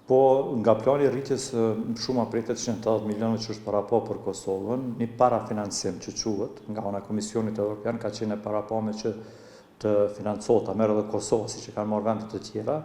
Po nga plani i rritjes shumë pritet 180 milionë që është parapo për Kosovën, një parafinancim që quhet nga ana Komisionit Evropian ka qenë parapame që të financohet, merr edhe Kosova siç e kanë marrë vendet të tjera.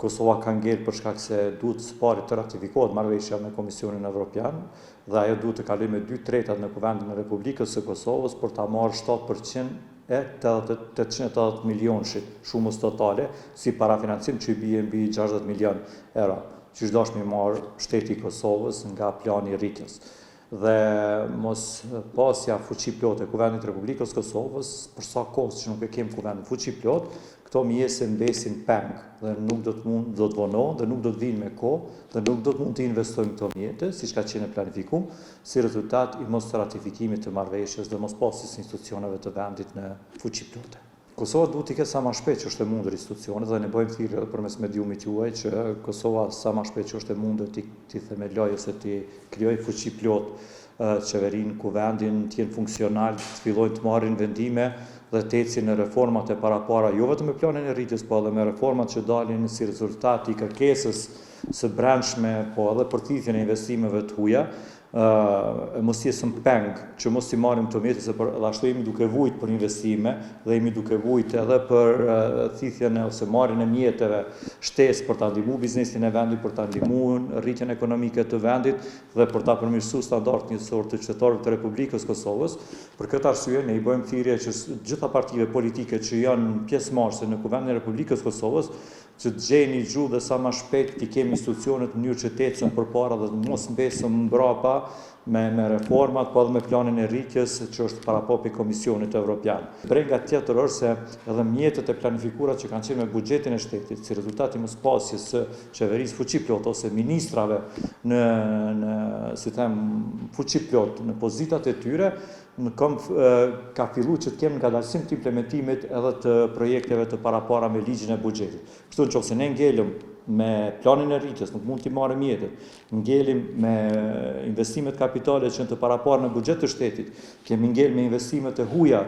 Kosova ka ngel për shkak se duhet së pari të ratifikohet marrëveshja me Komisionin Evropian dhe ajo duhet të kalojë me 2/3 në kuvendin e Republikës së Kosovës për ta marrë 7% e 880 milionshit shumës totale si parafinancim që i bie mbi 60 milion euro që është dashur mi marrë shteti i Kosovës nga plani i rritjes. Dhe mos pasja fuqi plotë e kuvendit të Republikës Kosovës, për sa kohë që nuk e kemi kuvendin fuqi plot, këto mjese mbesin peng dhe nuk do të vonohen dhe nuk do të vinë me kohë dhe nuk do të mund të investojnë këto mjete, siç ka qenë planifikum, si rezultat i mos ratifikimit të marrëveshjes dhe mos pasjes institucioneve të vendit në fuqi plotë. Kosova duhet t'i ketë sa më shpejt që është e mundur institucionet dhe ne bëjmë thirrje përmes mediumit juaj që Kosova sa më shpejt që është e mundur t'i themelojë ose t'i krijojë fuqi plot qeverinë, kuvendin, të jenë funksional, të fillojnë të marrin vendime dhe të ecin në reformat e parapara, jo vetëm me planin e rritjes, po edhe me reformat që dalin si rezultat i kërkesës së brendshme, po edhe përthithjen e investimeve të huaja, mos jesëm peng, që mos i marrim të mjetë, se edhe ashtu jemi duke vujt për investime dhe jemi duke vujt edhe për thithjen ose marrjen e mjeteve shtesë për ta ndihmuar biznesin e vendit, për ta ndihmuar rritjen ekonomike të vendit dhe për ta përmirësuar standardet njësor të qytetarëve të Republikës Kosovës. Për këtë arsye ne i bëjmë thirrje që gjitha partive politike që janë pjesëmarrëse në Kuvendin e Republikës Kosovës që të gjejnë një gjuhë dhe sa më shpejt t'i kemi institucionet në mënyrë që të ecën përpara dhe mos mbesëm mbrapa me reformat, po edhe me planin e rritjes që është parapopi Komisionit Evropian. Brega tjetër është se edhe mjetet e planifikuara që kanë qenë me buxhetin e shtetit, si rezultati mospasjes së qeverisë fuqi plot ose ministrave në si them fuqi plot në pozitat e tyre, ka filluar që të kemë ngadalësim të implementimit edhe të projekteve të parapara me ligjin e buxhetit. Kështu nëse ne ngelëm me planin e rritjes, nuk mund t'i marrim mjetet, ngelim me investimet kapitale që në të parapara në buxhet të shtetit, kemi ngel me investimet e huaja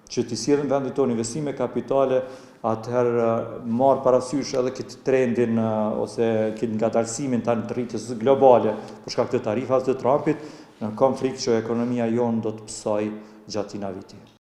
që t'i sjellin vendit tonë investime kapitale, atëherë marr parasysh edhe këtë trendin ose këtë ngadalësimin të rritjes globale për shkak të tarifave të Trumpit, kam frikë që ekonomia jonë do të pësoj gjatë këtij viti.